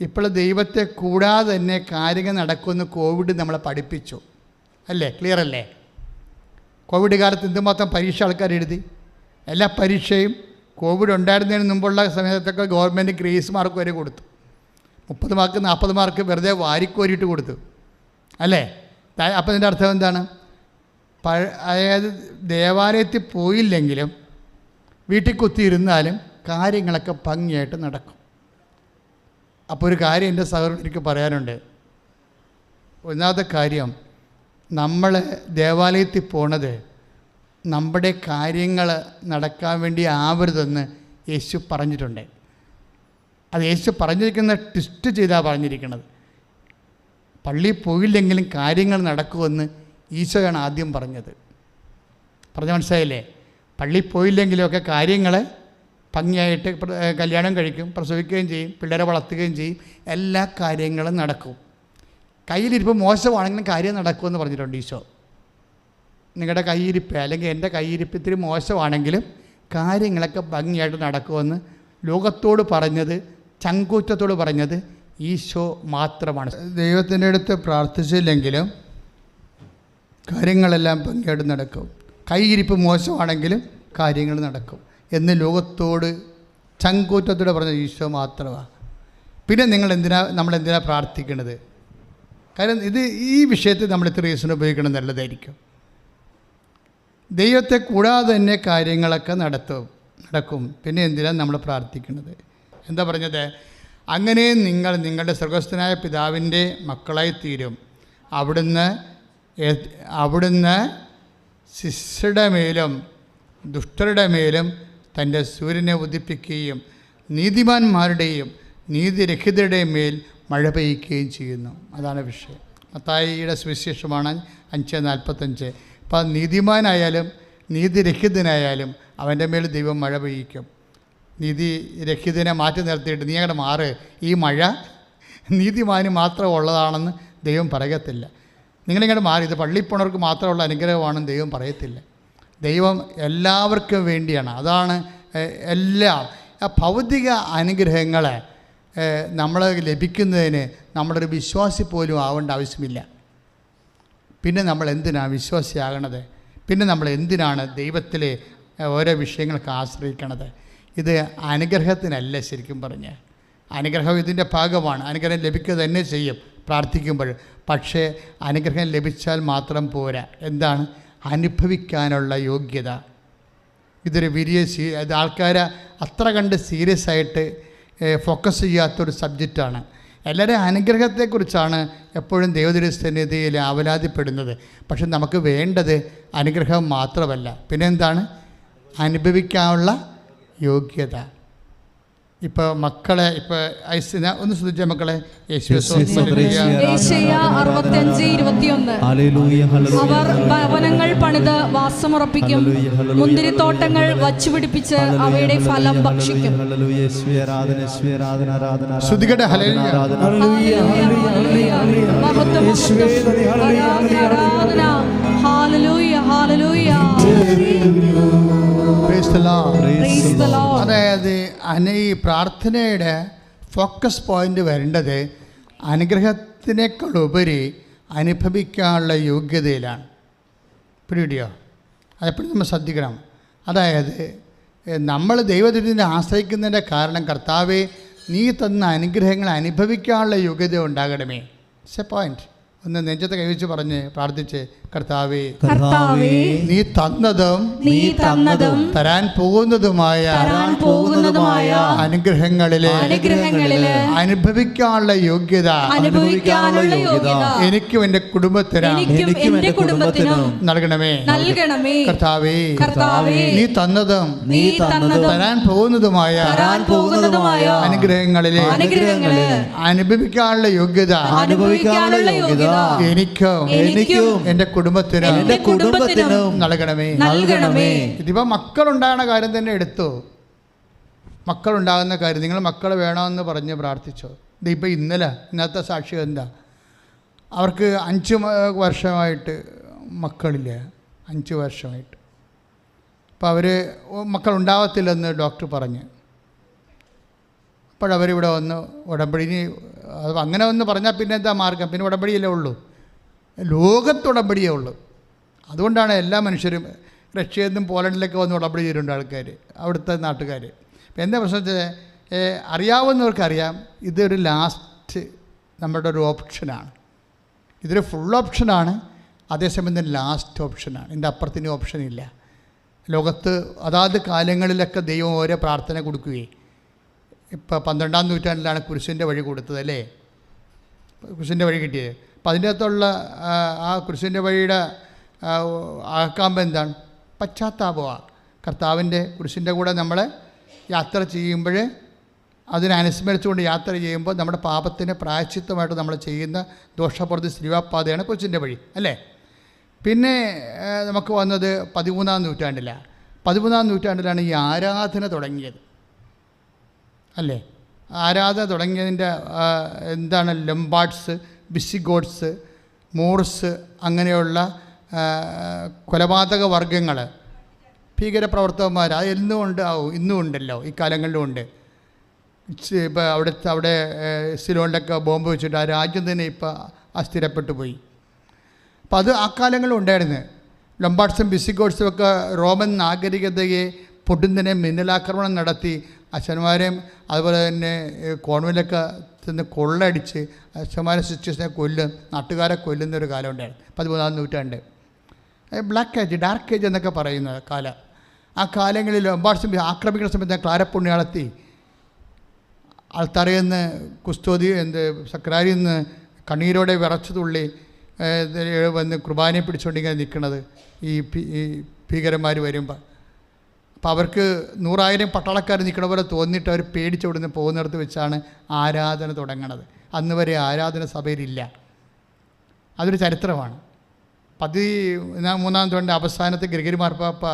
ഇപ്പോൾ ദൈവത്തെ കൂടാതെ തന്നെ കാര്യങ്ങൾ നടക്കുമെന്ന് കോവിഡ് നമ്മളെ പഠിപ്പിച്ചു അല്ലേ? ക്ലിയർ അല്ലേ? കോവിഡ് കാലത്ത് എന്തുമാത്രം പരീക്ഷ ആൾക്കാർ എഴുതി. എല്ലാ പരീക്ഷയും കോവിഡ് ഉണ്ടായിരുന്നതിന് മുമ്പുള്ള സമയത്തൊക്കെ ഗവൺമെൻറ് ഗ്രേസ് മാർക്ക് വരെ കൊടുത്തു. 30 മാർക്ക് 40 മാർക്ക് വെറുതെ വാരിക്കോരിയിട്ട് കൊടുത്തു അല്ലേ? അപ്പം ഇതിൻ്റെ അർത്ഥം എന്താണ്? അതായത് ദേവാലയത്തിൽ പോയില്ലെങ്കിലും വീട്ടിൽ കുത്തിയിരുന്നാലും കാര്യങ്ങളൊക്കെ ഭംഗിയായിട്ട് നടക്കും. അപ്പോൾ ഒരു കാര്യം എൻ്റെ സഹോദരൻ എനിക്ക് പറയാനുണ്ട്. ഒന്നാമത്തെ കാര്യം, നമ്മൾ ദേവാലയത്തിൽ പോണത് നമ്മുടെ കാര്യങ്ങൾ നടക്കാൻ വേണ്ടി ആവരുതെന്ന് യേശു പറഞ്ഞിട്ടുണ്ട്. അത് യേശു പറഞ്ഞിരിക്കുന്ന ട്വിസ്റ്റ് ചെയ്താണ് പറഞ്ഞിരിക്കുന്നത്. പള്ളിയിൽ പോയില്ലെങ്കിലും കാര്യങ്ങൾ നടക്കുമെന്ന് ഈശോയാണ് ആദ്യം പറഞ്ഞത്. പറഞ്ഞ മനസ്സിലായില്ലേ? പള്ളിയിൽ പോയില്ലെങ്കിലുമൊക്കെ കാര്യങ്ങൾ ഭംഗിയായിട്ട് കല്യാണം കഴിക്കും, പ്രസവിക്കുകയും ചെയ്യും, പിള്ളേരെ വളർത്തുകയും ചെയ്യും, എല്ലാ കാര്യങ്ങളും നടക്കും. കയ്യിലിരിപ്പ് മോശമാണെങ്കിലും കാര്യം നടക്കുമെന്ന് പറഞ്ഞിട്ടുണ്ട് ഈശോ. നിങ്ങളുടെ കയ്യിരിപ്പ് അല്ലെങ്കിൽ എൻ്റെ കയ്യിരിപ്പ് ഇത്തിരി മോശമാണെങ്കിലും കാര്യങ്ങളൊക്കെ ഭംഗിയായിട്ട് നടക്കുമെന്ന് ലോകത്തോട് പറഞ്ഞത്, ചങ്കൂറ്റത്തോട് പറഞ്ഞത് ഈശോ മാത്രമാണ്. ദൈവത്തിൻ്റെ അടുത്ത് പ്രാർത്ഥിച്ചില്ലെങ്കിലും കാര്യങ്ങളെല്ലാം ഭംഗിയായിട്ട് നടക്കും. കയ്യിരിപ്പ് മോശമാണെങ്കിലും കാര്യങ്ങൾ നടക്കും എന്ന് ലോകത്തോട് ചങ്കൂറ്റത്തോടെ പറഞ്ഞ ഈശോ മാത്രമാണ്. പിന്നെ നമ്മളെന്തിനാ പ്രാർത്ഥിക്കുന്നത്? കാരണം ഈ വിഷയത്തിൽ നമ്മൾ ഇത്ര റീസൺ ഉപയോഗിക്കണം നല്ലതായിരിക്കും. ദൈവത്തെ കൂടാതെ തന്നെ കാര്യങ്ങളൊക്കെ നടക്കും. പിന്നെ എന്തിനാണ് നമ്മൾ പ്രാർത്ഥിക്കുന്നത്? എന്താ പറഞ്ഞത്? അങ്ങനെ നിങ്ങൾ നിങ്ങളുടെ സ്വർഗ്ഗസ്ഥനായ പിതാവിൻ്റെ മക്കളായി തീരും. അവിടുന്ന് ശിഷ്യരുടെ മേലും ദുഷ്ടരുടെ മേലും തൻ്റെ സൂര്യനെ ഉദിപ്പിക്കുകയും നീതിമാന്മാരുടെയും നീതിരഹിതരുടെയും മേൽ മഴ പെയ്യുകയും ചെയ്യുന്നു. അതാണ് വിഷയം. മത്തായിയുടെ സുവിശേഷമാണ് 5:45. അപ്പോൾ നീതിമാനായാലും നീതിരഹിതനായാലും അവൻ്റെ മേൽ ദൈവം മഴ പെയ്യിക്കും. നീതിരഹിതനെ മാറ്റി നിർത്തിയിട്ട് നീ അങ്ങോട്ട് മാറ്, ഈ മഴ നീതിമാന് മാത്രം ഉള്ളതാണെന്ന് ദൈവം പറയത്തില്ല. നിങ്ങളിങ്ങോട്ട് മാറി, ഇത് പള്ളിയിൽ പോണവർക്ക് മാത്രമുള്ള അനുഗ്രഹമാണെന്ന് ദൈവം പറയത്തില്ല. ദൈവം എല്ലാവർക്കും വേണ്ടിയാണ്. അതാണ് എല്ലാം. ഭൗതിക അനുഗ്രഹങ്ങളെ നമ്മൾ ലഭിക്കുന്നതിന് നമ്മളൊരു വിശ്വാസി പോലും ആവേണ്ട ആവശ്യമില്ല. പിന്നെ നമ്മൾ എന്തിനാണ് വിശ്വാസിയാകണത്? പിന്നെ നമ്മൾ എന്തിനാണ് ദൈവത്തിലെ ഓരോ വിഷയങ്ങൾക്ക് ആശ്രയിക്കണത്? ഇത് അനുഗ്രഹത്തിനല്ല. ശരിക്കും പറഞ്ഞാൽ അനുഗ്രഹം ഇതിൻ്റെ ഭാഗമാണ്. അനുഗ്രഹം ലഭിക്കുക തന്നെ ചെയ്യും പ്രാർത്ഥിക്കുമ്പോൾ. പക്ഷേ അനുഗ്രഹം ലഭിച്ചാൽ മാത്രം പോരാ. എന്താണ്? അനുഭവിക്കാനുള്ള യോഗ്യത. ഇതൊരു ഇത് ആൾക്കാരെ അത്ര കണ്ട് സീരിയസ് ആയിട്ട് ഫോക്കസ് ചെയ്യാത്തൊരു സബ്ജക്റ്റാണ്. എല്ലാവരും അനുഗ്രഹത്തെക്കുറിച്ചാണ് എപ്പോഴും ദൈവസന്നിധിയിൽ ആവലാതിപ്പെടുന്നത്. പക്ഷെ നമുക്ക് വേണ്ടത് അനുഗ്രഹം മാത്രമല്ല, പിന്നെ അനുഭവിക്കാനുള്ള യോഗ്യത. ഇപ്പോൾ മക്കളെ ഒന്ന് ശ്രദ്ധിച്ച മക്കളെ, അവർ ഭവനങ്ങൾ പണിത് വാസമുറപ്പിക്കും, മുന്തിരിത്തോട്ടങ്ങൾ വച്ചുപിടിപ്പിച്ച് അവയുടെ ഫലം ഭക്ഷിക്കും. അതായത് ഈ പ്രാർത്ഥനയുടെ ഫോക്കസ് പോയിന്റ് വരേണ്ടത് അനുഗ്രഹത്തിനേക്കാളുപരി അനുഭവിക്കാനുള്ള യോഗ്യതയിലാണ്. പിടിയോ? അതെപ്പോഴും നമ്മൾ ശ്രദ്ധിക്കണം. അതായത് നമ്മൾ ദൈവത്തിനെ ആശ്രയിക്കുന്നതിൻ്റെ കാരണം, കർത്താവേ നീ തന്ന അനുഗ്രഹങ്ങൾ അനുഭവിക്കാനുള്ള യോഗ്യത ഉണ്ടാകണമേ. It's A point. ഒന്ന് നെഞ്ചത്തെ കൈവച്ച് പറഞ്ഞ് പ്രാർത്ഥിച്ച്, കർത്താവേ നീ തന്നതും തരാൻ പോകുന്നതുമായ അനുഗ്രഹങ്ങളിലെ അനുഭവിക്കാനുള്ള യോഗ്യത എനിക്കും എൻ്റെ കുടുംബത്തിനും നൽകണമേ. കർത്താവേ നീ തന്നതും തരാൻ പോകുന്നതുമായ അനുഗ്രഹങ്ങളിലെ അനുഭവിക്കാനുള്ള യോഗ്യത എനിക്കും എൻ്റെ കുടുംബത്തിനും നൽകണമേ. ഇതിപ്പോൾ മക്കളുണ്ടാകുന്ന കാര്യം തന്നെ എടുത്തു. മക്കളുണ്ടാകുന്ന കാര്യം, നിങ്ങൾ മക്കൾ വേണമെന്ന് പറഞ്ഞ് പ്രാർത്ഥിച്ചോ. ഇതിപ്പോൾ ഇന്നത്തെ സാക്ഷ്യം എന്താ? അവർക്ക് 5 വർഷമായിട്ട് മക്കളില്ല. 5 വർഷമായിട്ട്. അപ്പോൾ അവർ മക്കളുണ്ടാകത്തില്ലെന്ന് ഡോക്ടർ പറഞ്ഞ്. അപ്പോഴവരിവിടെ വന്ന് ഉടമ്പടി, അങ്ങനെ ഒന്ന് പറഞ്ഞാൽ പിന്നെ എന്താ മാർഗം? പിന്നെ ഉടമ്പടിയല്ലേ ഉള്ളൂ, ലോകത്ത് ഉടമ്പടിയേ ഉള്ളൂ. അതുകൊണ്ടാണ് എല്ലാ മനുഷ്യരും റഷ്യയിൽ നിന്നും പോളണ്ടിലൊക്കെ വന്ന് ഉടമ്പടി ചെയ്തിട്ടുണ്ട് ആൾക്കാർ, അവിടുത്തെ നാട്ടുകാർ. ഇപ്പം എന്താ പ്രശ്നം വെച്ചാൽ അറിയാവുന്നവർക്കറിയാം ഇതൊരു ലാസ്റ്റ് നമ്മുടെ ഒരു ഓപ്ഷനാണ്, ഇതൊരു ഫുൾ ഓപ്ഷനാണ്, അതേസമയം തന്നെ ലാസ്റ്റ് ഓപ്ഷനാണ്. ഇതിൻ്റെ അപ്പുറത്തിന് ഓപ്ഷനില്ല. ലോകത്ത് അതാത് കാലങ്ങളിലൊക്കെ ദൈവം ഓരോ പ്രാർത്ഥന കൊടുക്കുകയും, ഇപ്പോൾ 12-ാം നൂറ്റാണ്ടിലാണ് കുരിശിൻ്റെ വഴി കൊടുത്തത് അല്ലേ, കുരിശിൻ്റെ വഴി കിട്ടിയത്. അപ്പം അതിൻ്റെ അകത്തുള്ള ആ കുരിശിൻ്റെ വഴിയുടെ ആക്കാമ്പം എന്താണ്? പശ്ചാത്താപമാണ്. കർത്താവിൻ്റെ കുരിശിൻ്റെ കൂടെ നമ്മൾ യാത്ര ചെയ്യുമ്പോൾ, അതിനനുസ്മരിച്ചുകൊണ്ട് യാത്ര ചെയ്യുമ്പോൾ നമ്മുടെ പാപത്തിന് പ്രായശ്ചിത്തമായിട്ട് നമ്മൾ ചെയ്യുന്ന ദോഷപ്രതി ശ്രീവാപ്പാതയാണ് കുരിശിൻ്റെ വഴി അല്ലേ. പിന്നെ നമുക്ക് വന്നത് 13-ാം നൂറ്റാണ്ടിലാണ്. 13-ാം നൂറ്റാണ്ടിലാണ് ഈ ആരാധന തുടങ്ങിയത് അല്ലേ. ആരാധന തുടങ്ങിയതിൻ്റെ എന്താണ്? ലംബാർഡ്സ്, വിസിഗോട്ട്സ്, മൂർസ്, അങ്ങനെയുള്ള കൊലപാതക വർഗങ്ങൾ, ഭീകരപ്രവർത്തകന്മാർ, അത് എന്നും ഉണ്ടാവും, ഇന്നും ഉണ്ടല്ലോ, ഈ കാലങ്ങളിലും ഉണ്ട്. ഇപ്പോൾ അവിടെ സിലോണിലൊക്കെ ബോംബ് വെച്ചിട്ട് ആ രാജ്യം തന്നെ ഇപ്പോൾ അസ്ഥിരപ്പെട്ടു പോയി. അപ്പം അത് ആ കാലങ്ങളിലും ഉണ്ടായിരുന്നു. ലംബാർഡ്സും വിസിഗോട്ട്സും ഒക്കെ റോമൻ നാഗരികതയെ പൊടുന്നതിനെ മിന്നലാക്രമണം നടത്തി അച്ഛന്മാരെയും അതുപോലെ തന്നെ കോൺവെൻ്റിലൊക്കെ ചെന്ന് കൊള്ളടിച്ച് അച്ഛന്മാരെ സിസ്റ്റേഴ്സിനെ കൊല്ലും, നാട്ടുകാരെ കൊല്ലുന്നൊരു കാലം ഉണ്ടായിരുന്നു 13-ാം നൂറ്റാണ്ട്. ബ്ലാക്ക് ഏജ്, ഡാർക്ക് ഏജ് എന്നൊക്കെ പറയുന്ന കാലം. ആ കാലങ്ങളിൽ ലംബാർഡ്സും ആക്രമിക്കുന്ന സമയത്ത് ക്ലാരപ്പുണ്യാളത്തി ആൾത്തറയിൽ നിന്ന് കുസ്തോതി സക്രാരിയിൽ നിന്ന് കണ്ണീരോടെ വിറച്ചു തുള്ളി വന്ന് കുർബാനയെ പിടിച്ചുകൊണ്ടിങ്ങനെ നിൽക്കുന്നത് ഈ ഭീകരന്മാർ വരുമ്പോൾ. അപ്പോൾ അവർക്ക് 100,000 പട്ടാളക്കാർ നിൽക്കണ പോലെ തോന്നിയിട്ട് അവർ പേടിച്ചവിടുന്ന് പോകുന്നിടത്ത് വെച്ചാണ് ആരാധന തുടങ്ങണത്. അന്ന് വരെ ആരാധന സഭയിലില്ല. അതൊരു ചരിത്രമാണ്. 13-ാം നൂറ്റാണ്ടിൻ്റെ അവസാനത്തെ ഗ്രിഗറി മാർപ്പാപ്പ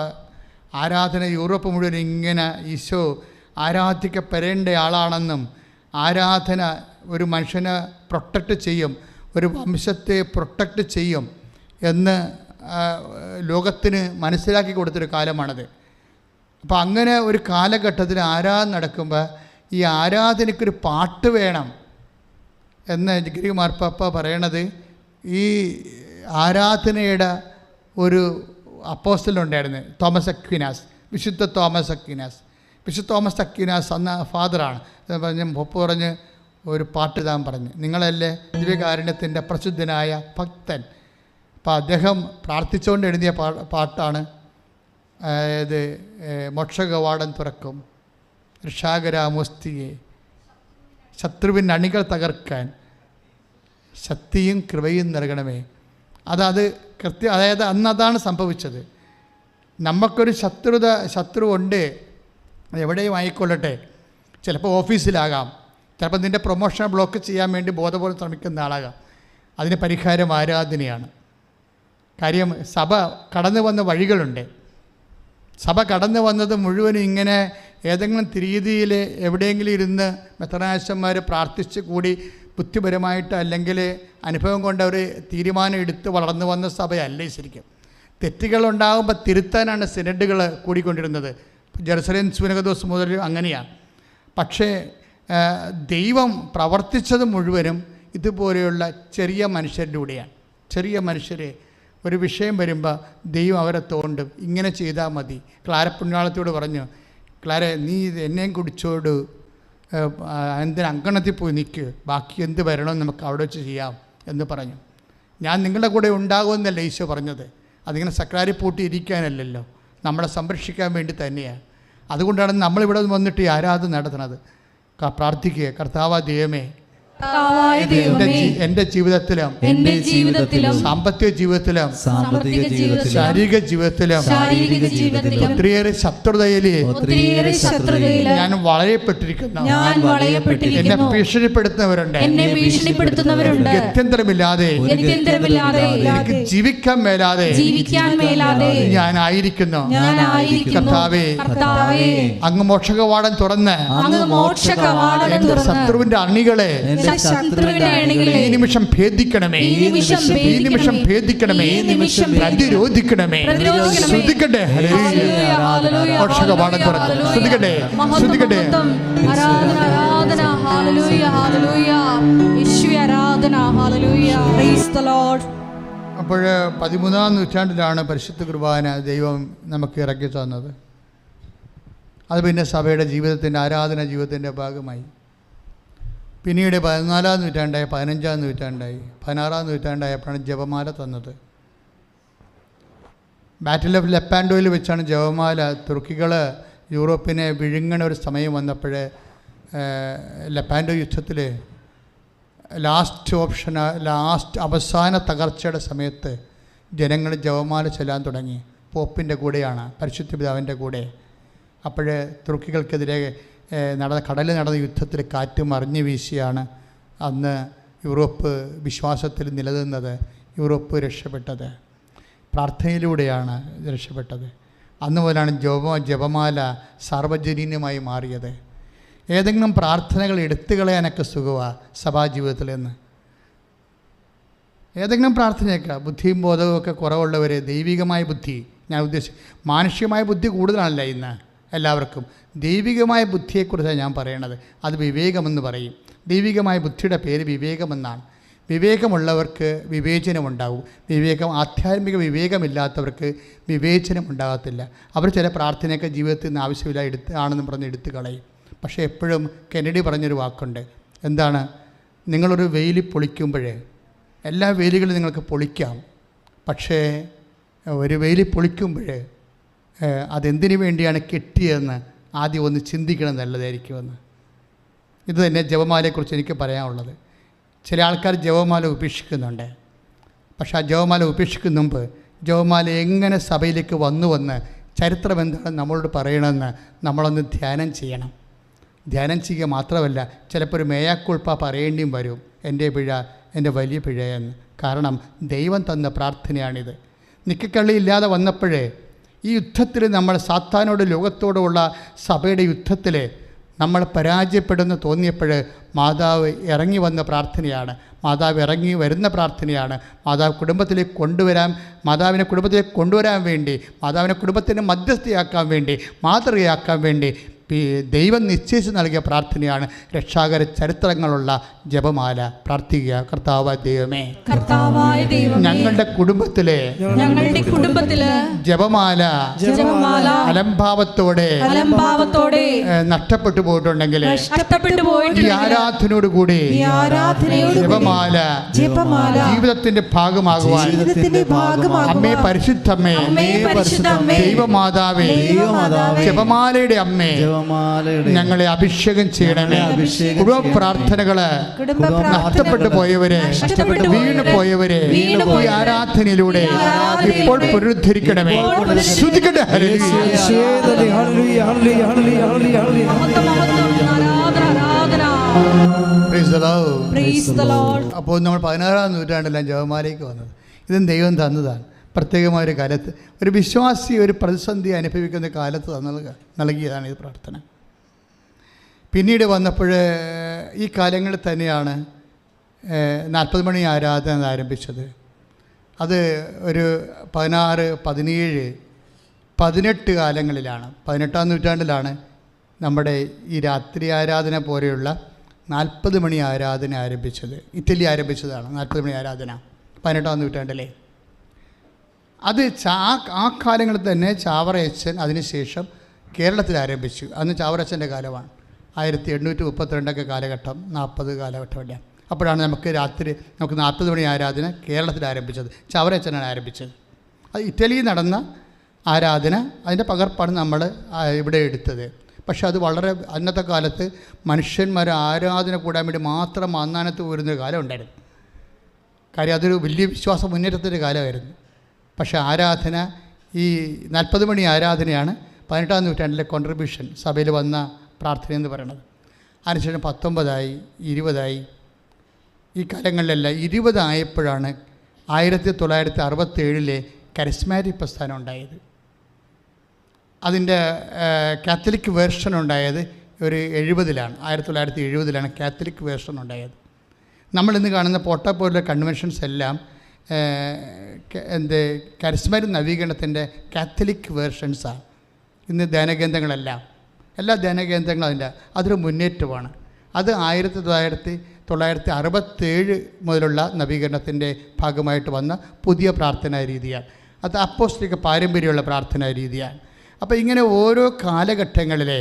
ആരാധന യൂറോപ്പ് മുഴുവൻ ഇങ്ങനെ ഈശോ ആരാധിക്കപ്പെടേണ്ട ആളാണെന്നും ആരാധന ഒരു മനുഷ്യനെ പ്രൊട്ടക്റ്റ് ചെയ്യും, ഒരു വംശത്തെ പ്രൊട്ടക്റ്റ് ചെയ്യും എന്ന് ലോകത്തിന് മനസ്സിലാക്കി കൊടുത്തൊരു കാലമാണത്. അപ്പോൾ അങ്ങനെ ഒരു കാലഘട്ടത്തിൽ ആരാധന നടക്കുമ്പോൾ ഈ ആരാധനയ്ക്കൊരു പാട്ട് വേണം എന്ന് ഗ്രിഗറി മാർപ്പാപ്പ പറയണത്. ഈ ആരാധനയുടെ ഒരു അപ്പോസ്റ്റലുണ്ടായിരുന്നു, തോമസ് അക്വിനാസ്, വിശുദ്ധ തോമസ് അക്വിനാസ്. വിശുദ്ധ തോമസ് അക്വിനാസ് അന്ന് ഫാദറാണ്. പറഞ്ഞ് പൊപ്പ് പറഞ്ഞ് ഒരു പാട്ട് ഇതാൻ പറഞ്ഞ്, നിങ്ങളല്ലേ ദിവ്യകാരുണ്യത്തിൻ്റെ പ്രസിദ്ധനായ ഭക്തൻ. അപ്പോൾ അദ്ദേഹം പ്രാർത്ഥിച്ചുകൊണ്ട് എഴുതിയ പാട്ടാണ് ഇത് മോക്ഷകവാടം തുറക്കും ഋഷാകരാമോസ്തിയെ, ശത്രുവിൻ്റെ അണികൾ തകർക്കാൻ ശക്തിയും കൃപയും നൽകണമേ. അതായത് അന്ന് അതാണ് സംഭവിച്ചത്. നമുക്കൊരു ശത്രു ഉണ്ട്, എവിടെയും ആയിക്കൊള്ളട്ടെ, ചിലപ്പോൾ ഓഫീസിലാകാം, ചിലപ്പോൾ നിൻ്റെ പ്രൊമോഷൻ ബ്ലോക്ക് ചെയ്യാൻ വേണ്ടി ബോധപൂർവ്വം ശ്രമിക്കുന്ന ആളാകാം. അതിന് പരിഹാരം ആരാധനയാണ്. കാര്യം സഭ കടന്നു വന്ന വഴികളുണ്ട്. സഭ കടന്നു വന്നത് മുഴുവനും ഇങ്ങനെ ഏതെങ്കിലും രീതിയിൽ എവിടെയെങ്കിലും ഇരുന്ന് മെത്രാനാശന്മാർ പ്രാർത്ഥിച്ച് കൂടി ബുദ്ധിപരമായിട്ട് അല്ലെങ്കിൽ അനുഭവം കൊണ്ട് അവർ തീരുമാനം എടുത്ത് വളർന്നു വന്ന സഭയല്ല ശരിക്കും. തെറ്റുകളുണ്ടാകുമ്പോൾ തിരുത്താനാണ് സിനഡുകൾ കൂടിക്കൊണ്ടിരുന്നത്. ജെറുസലേം സുനകദോസ് മുതൽ അങ്ങനെയാണ്. പക്ഷേ ദൈവം പ്രവർത്തിച്ചത് മുഴുവനും ഇതുപോലെയുള്ള ചെറിയ മനുഷ്യരിലൂടെയാണ്. ചെറിയ മനുഷ്യരെ ഒരു വിഷയം വരുമ്പോൾ ദൈവം അവരെ തോണ്ടും, ഇങ്ങനെ ചെയ്താൽ മതി. ക്ലാര പുണ്യാളത്തോട് പറഞ്ഞു, ക്ലാരെ നീ എന്നെയും കുടിച്ചോട്, എന്തിന് അങ്കണത്തിൽ പോയി നിൽക്കുക, ബാക്കി എന്ത് വരണമെന്ന് നമുക്ക് അവിടെ വെച്ച് ചെയ്യാം എന്ന് പറഞ്ഞു. ഞാൻ നിങ്ങളുടെ കൂടെ ഉണ്ടാകുമെന്നല്ല ഈശോ പറഞ്ഞത്. അതിങ്ങനെ സക്രാരി പൂട്ടി ഇരിക്കാനല്ലല്ലോ, നമ്മളെ സംരക്ഷിക്കാൻ വേണ്ടി തന്നെയാണ്. അതുകൊണ്ടാണ് നമ്മളിവിടെ വന്നിട്ട് ഈ ആരാധന നടത്തുന്നത്. പ്രാർത്ഥിക്കുക, കർത്താവാ ദൈവമേ, എന്റെ ജീവിതത്തിലും സാമ്പത്തിക ജീവിതത്തിലും ശാരീരിക ജീവിതത്തിലും ഒത്തിരിയേറെ ശത്രുതയില് ഞാൻ വളയപ്പെട്ടിരിക്കുന്നു. എന്നെ ഭീഷണിപ്പെടുത്തുന്നവരുണ്ട്. ഗത്യന്തരമില്ലാതെ എനിക്ക് ജീവിക്കാൻ മേലാതെ ഞാനായിരിക്കുന്നു. കർത്താവേ, അങ്ങ് മോക്ഷകവാടം തുറന്ന് എന്റെ ശത്രുവിന്റെ അണികളെ ശത്രുവിന്റെ അണികളെ ഈ നിമിഷം ഭേദിക്കണമേ, ഈ നിമിഷം ഈ നിമിഷം ഭേദിക്കണമേ, ഈ നിമിഷം പ്രതിരോധിക്കണമേ. ശ്രദ്ധിക്കട്ടെ, മോക്ഷകവാടം തുറക്കും. ശ്രദ്ധിക്കട്ടെ, ശ്രദ്ധിക്കട്ടെ. ആരാധന, ആരാധന, ഹല്ലേലൂയ, ഹല്ലേലൂയ, യേശുവേ ആരാധന, ഹല്ലേലൂയ. Praise the Lord. അപ്പോൾ 13-ാം നൂറ്റാണ്ടിലാണ് പരിശുദ്ധ കുർബാന ദൈവം നമുക്ക് ഇറക്കി തന്നത്. അത് പിന്നെ സഭയുടെ ജീവിതത്തിൻ്റെ, ആരാധന ജീവിതത്തിൻ്റെ ഭാഗമായി. പിന്നീട് 14-ാം നൂറ്റാണ്ടായി, 15-ാം നൂറ്റാണ്ടായി, 16-ാം നൂറ്റാണ്ടായപ്പോഴാണ് ജപമാല തന്നത്. ബാറ്റിൽ ഓഫ് ലെപ്പാൻഡോയിൽ വെച്ചാണ് ജപമാല. തുർക്കികൾ യൂറോപ്പിനെ വിഴുങ്ങണ ഒരു സമയം വന്നപ്പോൾ ലെപ്പാൻഡോ യുദ്ധത്തിൽ ലാസ്റ്റ് അവസാന തകർച്ചയുടെ സമയത്ത് ജനങ്ങൾ ജപമാല ചൊല്ലാൻ തുടങ്ങി. പോപ്പിൻ്റെ കൂടെയാണ്, പരിശുദ്ധ പിതാവിൻ്റെ കൂടെ. അപ്പോൾ തുർക്കികൾക്കെതിരെ കടലിൽ നടന്ന യുദ്ധത്തിൽ കാറ്റ് മറിഞ്ഞു വീശിയാണ് അന്ന് യൂറോപ്പ് വിശ്വാസത്തിൽ നിലനിന്നത്. യൂറോപ്പ് രക്ഷപ്പെട്ടത് പ്രാർത്ഥനയിലൂടെയാണ് രക്ഷപ്പെട്ടത്. അന്ന് മുതലാണ് ജപമാല സാർവജനീയമായി മാറിയത്. ഏതെങ്കിലും പ്രാർത്ഥനകൾ എടുത്തു കളയാനൊക്കെ സുഖമാണ് സഭാജീവിതത്തിൽ നിന്ന്. ഏതെങ്കിലും പ്രാർത്ഥനയൊക്കെ ബുദ്ധിയും ബോധവും ഒക്കെ കുറവുള്ളവർ, ദൈവികമായ ബുദ്ധി, ഞാൻ മാനുഷികമായ ബുദ്ധി കൂടുതലാണല്ല ഇന്ന് എല്ലാവർക്കും. ദൈവികമായ ബുദ്ധിയെക്കുറിച്ചാണ് ഞാൻ പറയണത്. അത് വിവേകമെന്ന് പറയും. ദൈവികമായ ബുദ്ധിയുടെ പേര് വിവേകമെന്നാണ്. വിവേകമുള്ളവർക്ക് വിവേചനമുണ്ടാവും. ആധ്യാത്മിക വിവേകമില്ലാത്തവർക്ക് വിവേചനമുണ്ടാകത്തില്ല. അവർ ചില പ്രാർത്ഥനയൊക്കെ ജീവിതത്തിൽ നിന്ന് ആവശ്യമില്ല ആണെന്ന് പറഞ്ഞ് എടുത്തു കളയും. പക്ഷേ എപ്പോഴും കെന്നഡി പറഞ്ഞൊരു വാക്കുണ്ട്. എന്താണ്? നിങ്ങളൊരു വെയിൽ പൊളിക്കുമ്പോൾ, എല്ലാ വെയിലുകളും നിങ്ങൾക്ക് പൊളിക്കാം, പക്ഷേ ഒരു വെയിൽ പൊളിക്കുമ്പോൾ അതെന്തിനു വേണ്ടിയാണ് കെട്ടിയതെന്ന് ആദ്യം ഒന്ന് ചിന്തിക്കണം, നല്ലതായിരിക്കുമെന്ന്. ഇത് തന്നെ ജപമാലയെക്കുറിച്ച് എനിക്ക് പറയാനുള്ളത്. ചില ആൾക്കാർ ജപമാല ഉപേക്ഷിക്കുന്നുണ്ട്. പക്ഷേ ആ ജപമാല ഉപേക്ഷിക്കുന്ന മുമ്പ് ജപമാല എങ്ങനെ സഭയിലേക്ക് വന്ന് ചരിത്രം എന്താണ് നമ്മളോട് പറയണമെന്ന് നമ്മളൊന്ന് ധ്യാനം ചെയ്യണം. ധ്യാനം ചെയ്യുക മാത്രമല്ല, ചിലപ്പോൾ ഒരു മേയാക്കുൾപ്പ പറയേണ്ടിയും വരും, എൻ്റെ പിഴ, എൻ്റെ വലിയ പിഴയെന്ന്. കാരണം ദൈവം തന്ന പ്രാർത്ഥനയാണിത്. നിക്കക്കള്ളിയില്ലാതെ വന്നപ്പോഴേ ഈ യുദ്ധത്തിൽ നമ്മൾ സാത്താനോട്, ലോകത്തോടുള്ള സഭയുടെ ഇദ്ധത്തിൽ നമ്മൾ പരാജയപ്പെടുമെന്ന് തോന്നിയപ്പോൾ മാതാവ് ഇറങ്ങി വന്ന പ്രാർത്ഥനയാണ്. മാതാവ് ഇറങ്ങി വരുന്ന പ്രാർത്ഥനയാണ്. മാതാവിനെ കുടുംബത്തിലേക്ക് കൊണ്ടുവരാൻ വേണ്ടി, മാതാവിനെ കുടുംബത്തിന് മധ്യസ്ഥയാക്കാൻ വേണ്ടി, മാതൃകയാക്കാൻ വേണ്ടി ദൈവം നിശ്ചയിച്ച് നൽകിയ പ്രാർത്ഥനയാണ് രക്ഷാകര ചരിത്രങ്ങളുള്ള ജപമാല. പ്രാർത്ഥിക്കുക, കർത്താവായ ദൈവമേ, ഞങ്ങളുടെ കുടുംബത്തിലെ ജപമാല അലംഭാവത്തോടെ നഷ്ടപ്പെട്ടു പോയിട്ടുണ്ടെങ്കിൽ ഈ ആരാധനയോട് കൂടി ജപമാല ജീവിതത്തിന്റെ ഭാഗമാകുവാൻ അമ്മേ, പരിശുദ്ധമ്മേ, ദൈവമാതാവേ, ജപമാലയുടെ അമ്മേ, ഞങ്ങളെ അഭിഷേകം ചെയ്യണമേ. കുടുംബ പ്രാർത്ഥനകള് നഷ്ടപ്പെട്ടു പോയവരെ, വീണു പോയവരെ ഈ ആരാധനയിലൂടെ ഇപ്പോൾ പുനരുദ്ധരിക്കണമേ. ശ്രുതിക്കട്ടെ. അപ്പോൾ നമ്മൾ 16-ാം നൂറ്റാണ്ടിലാണ് ജപമാലയ്ക്ക് വന്നത്. ഇതും ദൈവം തന്നതാണ്. പ്രത്യേകമായൊരു കാലത്ത് ഒരു വിശ്വാസി ഒരു പ്രതിസന്ധി അനുഭവിക്കുന്ന കാലത്ത് നൽകിയതാണ് ഈ പ്രാർത്ഥന. പിന്നീട് വന്നപ്പോൾ ഈ കാലങ്ങളിൽ തന്നെയാണ് 40 മണി ആരാധന ആരംഭിച്ചത്. അത് ഒരു 16, 17, 18 കാലങ്ങളിലാണ്. 18-ാം നൂറ്റാണ്ടിലാണ് നമ്മുടെ ഈ രാത്രി ആരാധന പോലെയുള്ള 40 മണി ആരാധന ആരംഭിച്ചത്. ഇറ്റലി ആരംഭിച്ചതാണ് 40 മണി ആരാധന 18-ാം നൂറ്റാണ്ടിലെ. അത് ആ കാലങ്ങളിൽ തന്നെ ചാവറയച്ചൻ അതിനുശേഷം കേരളത്തിൽ ആരംഭിച്ചു. അന്ന് ചാവറയച്ചൻ്റെ കാലമാണ്. 1832 കാലഘട്ടം, 40 കാലഘട്ടമല്ല. അപ്പോഴാണ് നമുക്ക് 40 മണി ആരാധന കേരളത്തിൽ ആരംഭിച്ചത്. ചാവറയച്ചനാണ് ആരംഭിച്ചത്. അത് ഇറ്റലിയിൽ നടന്ന ആരാധന, അതിൻ്റെ പകർപ്പാണ് നമ്മൾ ഇവിടെ എടുത്തത്. പക്ഷേ അത് വളരെ അന്നത്തെ കാലത്ത് മനുഷ്യന്മാർ ആരാധന കൂടാൻ വേണ്ടി മാത്രം അന്നാനത്ത് പോരുന്നൊരു കാലം ഉണ്ടായിരുന്നു. കാര്യം അതൊരു വലിയ വിശ്വാസ മുന്നേറ്റത്തിൻ്റെ കാലമായിരുന്നു. പക്ഷേ ആരാധന, ഈ 40 മണി ആരാധനയാണ് 18-ാം നൂറ്റാണ്ടിലെ കോൺട്രിബ്യൂഷൻ, സഭയിൽ വന്ന പ്രാർത്ഥനയെന്ന് പറയുന്നത്. അതിനുശേഷം 19ആയി, 20ആയി. ഈ കാലങ്ങളിലെല്ലാം 20 ആയപ്പോഴാണ് 1967 കരിസ്മാറ്റിക് പ്രസ്ഥാനം ഉണ്ടായത്. അതിൻ്റെ കാത്തലിക് വേർഷൻ ഉണ്ടായത് ഒരു 70-ലാണ്. 1970-ലാണ് കാത്തലിക് വേർഷൻ ഉണ്ടായത്. നമ്മളിന്ന് കാണുന്ന പോട്ട പോലുള്ള കൺവെൻഷൻസ് എല്ലാം കരിസ്മാറ്റിക് നവീകരണത്തിൻ്റെ കാത്തലിക് വേർഷൻസാണ്. ഇന്ന് ധ്യാനകേന്ദ്രങ്ങളെല്ലാം എല്ലാ ധ്യാനകേന്ദ്രങ്ങളും അതൊരു മുന്നേറ്റമാണ്. അത് 1967 മുതലുള്ള നവീകരണത്തിൻ്റെ ഭാഗമായിട്ട് വന്ന പുതിയ പ്രാർത്ഥനാ രീതിയാണ്. അത് അപ്പോസ്തലിക പാരമ്പര്യമുള്ള പ്രാർത്ഥനാ രീതിയാണ്. അപ്പോൾ ഇങ്ങനെ ഓരോ കാലഘട്ടങ്ങളിലെ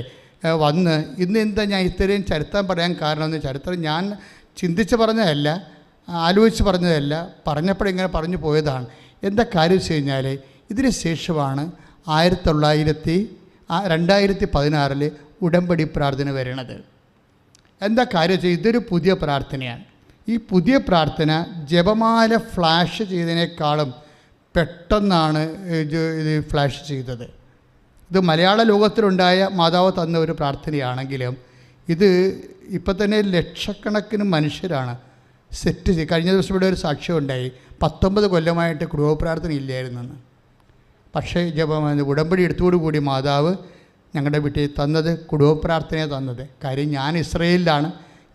വന്ന് ഇന്ന് എന്താ ഞാൻ ഇത്രയും ചരിത്രം പറയാൻ കാരണമെന്ന്, ചരിത്രം ഞാൻ ചിന്തിച്ച് പറഞ്ഞതല്ല, ആലോചിച്ച് പറഞ്ഞതല്ല, പറഞ്ഞപ്പോഴിങ്ങനെ പറഞ്ഞു പോയതാണ്. എന്താ കാര്യം വെച്ച് കഴിഞ്ഞാൽ ഇതിന് ശേഷമാണ് 2016 ഉടമ്പടി പ്രാർത്ഥന വരണത്. എന്താ കാര്യം വെച്ചാൽ ഇതൊരു പുതിയ പ്രാർത്ഥനയാണ്. ഈ പുതിയ പ്രാർത്ഥന ജപമാല ഫ്ലാഷ് ചെയ്തതിനേക്കാളും പെട്ടെന്നാണ് ഇത് ഫ്ലാഷ് ചെയ്തത്. ഇത് മലയാള ലോകത്തിലുണ്ടായ മാതാവ് തന്ന ഒരു പ്രാർത്ഥനയാണെങ്കിലും ഇത് ഇപ്പം തന്നെ ലക്ഷക്കണക്കിന് മനുഷ്യരാണ് സെറ്റ് ചെയ്ത്. കഴിഞ്ഞ ദിവസം ഇവിടെ ഒരു സാക്ഷ്യം ഉണ്ടായി, 19 കൊല്ലമായിട്ട് കുടുംബപ്രാർത്ഥന ഇല്ലായിരുന്നെന്ന്. പക്ഷേ ഉടമ്പടി എടുത്തോടുകൂടി മാതാവ് ഞങ്ങളുടെ വീട്ടിൽ തന്നത് കുടുംബപ്രാർത്ഥനയാണ് തന്നത്. കാര്യം ഞാൻ ഇസ്രയേലിലാണ്,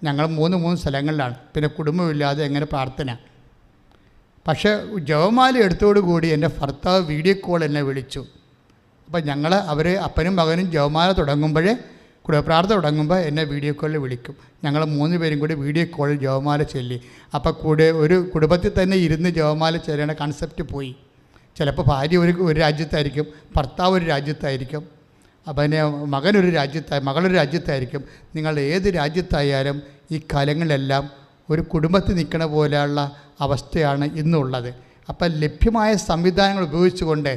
ഞങ്ങൾ 3 സ്ഥലങ്ങളിലാണ്, പിന്നെ കുടുംബമില്ലാതെ എങ്ങനെ പ്രാർത്ഥന. പക്ഷേ ജപമാല എടുത്തോടുകൂടി എൻ്റെ ഭർത്താവ് വീഡിയോ കോൾ എന്നെ വിളിച്ചു. അപ്പം അവർ അപ്പനും മകനും ജപമാല തുടങ്ങുമ്പോഴേ കുടുംബപ്രാർത്ഥന തുടങ്ങുമ്പോൾ എന്നെ വീഡിയോ കോളിൽ വിളിക്കും. ഞങ്ങൾ 3 പേരും കൂടി വീഡിയോ കോളിൽ ജപമാല ചൊല്ലി. അപ്പോൾ ഒരു കുടുംബത്തിൽ തന്നെ ഇരുന്ന് ജപമാല ചൊല്ലേണ്ട കൺസെപ്റ്റ് പോയി. ചിലപ്പോൾ ഭാര്യ ഒരു രാജ്യത്തായിരിക്കും, ഭർത്താവ് ഒരു രാജ്യത്തായിരിക്കും, പിന്നെ മകളൊരു രാജ്യത്തായിരിക്കും. നിങ്ങൾ ഏത് രാജ്യത്തായാലും ഈ കാലങ്ങളിലെല്ലാം ഒരു കുടുംബത്തിൽ നിൽക്കണ പോലെയുള്ള അവസ്ഥയാണ് ഇന്നുള്ളത്. അപ്പം ലഭ്യമായ സംവിധാനങ്ങൾ ഉപയോഗിച്ചുകൊണ്ട്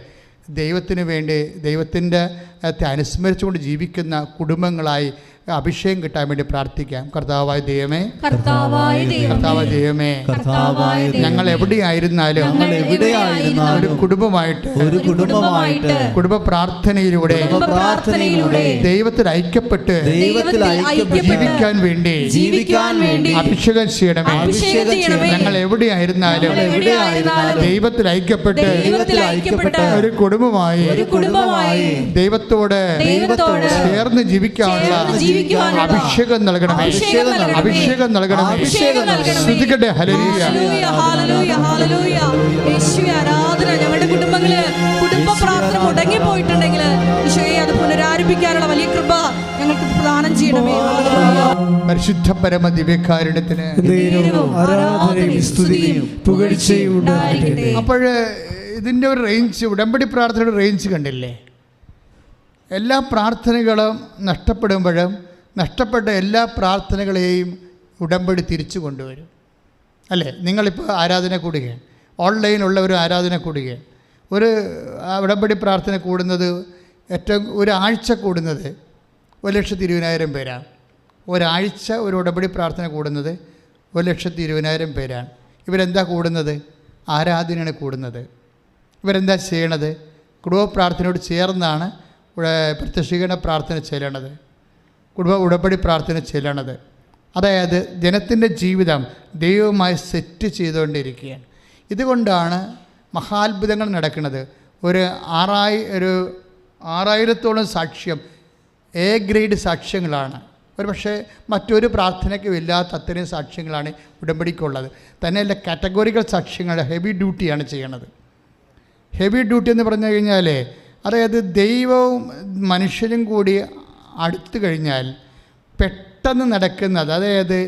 ദൈവത്തിന് വേണ്ടി ദൈവത്തിൻ്റെ അനുസ്മരിച്ചുകൊണ്ട് ജീവിക്കുന്ന കുടുംബങ്ങളായി അഭിഷേകം കിട്ടാൻ വേണ്ടി പ്രാർത്ഥിക്കാം. കർത്താവായ ദൈവമേ, ഞങ്ങൾ എവിടെയായിരുന്നാലും ഒരു കുടുംബമായിട്ട് കുടുംബ പ്രാർത്ഥനയിലൂടെ ദൈവത്തിൽ ഐക്യപ്പെട്ട് ജീവിക്കാൻ വേണ്ടി അഭിഷേകം ചെയ്യണമേ. ഞങ്ങൾ എവിടെയായിരുന്നാലും ദൈവത്തിൽ ഐക്യപ്പെട്ട് ഒരു കുടുംബമായി ദൈവത്തോട് ചേർന്ന് ജീവിക്കാനുള്ള അഭിഷേകം നൽകണമേ. അഭിഷേകം നൽകണമേ. ശ്രദ്ധിക്കട്ടെ. Hallelujah, hallelujah, hallelujah. യേശുവേ ആരാധന. ഞങ്ങളുടെ കുടുംബങ്ങള് കുടുംബ പ്രാർത്ഥന മുടങ്ങി പോയിട്ടുണ്ടെങ്കിൽ ഈശോയെ അത് പുനരാരംഭിക്കാനുള്ള വലിയ കൃപ ഞങ്ങൾക്ക് പ്രദാനം ചെയ്യണമേ. പരിശുദ്ധ പരമ ദിവ്യകാരുണ്യത്തിന് ആരാധനയും സ്തുതിയും പുകഴ്ചയും ഉണ്ടാകട്ടെ. അപ്പോൾ ഇതിൻ്റെ ഒരു റേഞ്ച്, ഉടമ്പടി പ്രാർത്ഥനയുടെ റേഞ്ച് കണ്ടില്ലേ? എല്ലാ പ്രാർത്ഥനകളും നഷ്ടപ്പെടുമ്പോഴും നഷ്ടപ്പെട്ട എല്ലാ പ്രാർത്ഥനകളെയും ഉടമ്പടി തിരിച്ചു കൊണ്ടുവരും. അല്ലേ? നിങ്ങളിപ്പോൾ ആരാധന കൂടുകയാണ്, ഓൺലൈനുള്ള ഒരു ആരാധന കൂടുകയാണ്. ഒരു ഉടമ്പടി പ്രാർത്ഥന കൂടുന്നത് ഏറ്റവും ഒരാഴ്ച കൂടുന്നത് 1,20,000 പേരാണ്. ഒരാഴ്ച ഒരു ഉടമ്പടി പ്രാർത്ഥന കൂടുന്നത് 1,20,000 പേരാണ്. ഇവരെന്താ കൂടുന്നത്? ആരാധനയാണ് കൂടുന്നത്. ഇവരെന്താ ചെയ്യണത്? കുടുംബ പ്രാർത്ഥനയോട് ചേർന്നാണ് പ്രത്യക്ഷീകരണ പ്രാർത്ഥന ചെല്ലണത്, ഉടമ്പടി പ്രാർത്ഥന ചെല്ലണത്. അതായത് ജനത്തിൻ്റെ ജീവിതം ദൈവവുമായി സെറ്റ് ചെയ്തുകൊണ്ടിരിക്കുകയാണ്. ഇതുകൊണ്ടാണ് മഹാത്ഭുതങ്ങൾ നടക്കുന്നത്. ഒരു 6,000-ഓളം സാക്ഷ്യം എ ഗ്രേഡ് സാക്ഷ്യങ്ങളാണ്. ഒരു പക്ഷേ മറ്റൊരു പ്രാർത്ഥനയ്ക്കും ഇല്ലാത്ത അത്രയും സാക്ഷ്യങ്ങളാണ് ഉടമ്പടിക്കുള്ളത്. തന്നെയല്ല, കാറ്റഗോറിക്കൽ സാക്ഷ്യങ്ങൾ ഹെവി ഡ്യൂട്ടിയാണ് ചെയ്യണത്. ഹെവി ഡ്യൂട്ടി എന്ന് പറഞ്ഞു കഴിഞ്ഞാൽ അതായത് ദൈവവും മനുഷ്യരും കൂടി അടുത്തു കഴിഞ്ഞാൽ പെട്ടെന്ന് നടക്കുന്നത്, അതായത്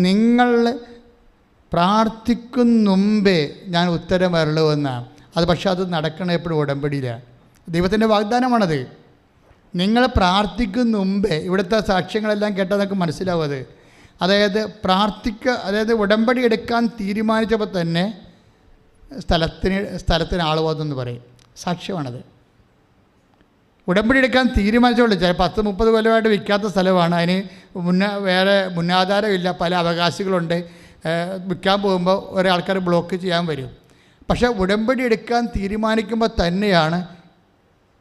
നിങ്ങൾ പ്രാർത്ഥിക്കും മുമ്പേ ഞാൻ ഉത്തരം വരളുമെന്നാണ്. അത് പക്ഷേ അത് നടക്കണ എപ്പോഴും ഉടമ്പടിയിലാണ്. ദൈവത്തിൻ്റെ വാഗ്ദാനമാണത്. നിങ്ങൾ പ്രാർത്ഥിക്കും മുമ്പേ, ഇവിടുത്തെ സാക്ഷ്യങ്ങളെല്ലാം കേട്ടാൽ നമുക്ക് മനസ്സിലാവും അത്. അതായത് അതായത് ഉടമ്പടി എടുക്കാൻ തീരുമാനിച്ചപ്പോൾ തന്നെ സ്ഥലത്തിന് ആൾ വന്നെന്ന് പറയും. സാക്ഷ്യമാണത്. ഉടമ്പടി എടുക്കാൻ തീരുമാനിച്ചോളൂ. ചില 10-30 കൊല്ലമായിട്ട് വിൽക്കാത്ത സ്ഥലമാണ്. അതിന് വേറെ മുന്നാധാരമില്ല, പല അവകാശികളുണ്ട്. വിൽക്കാൻ പോകുമ്പോൾ ഒരാൾക്കാർ ബ്ലോക്ക് ചെയ്യാൻ വരും. പക്ഷേ ഉടമ്പടി എടുക്കാൻ തീരുമാനിക്കുമ്പോൾ തന്നെയാണ്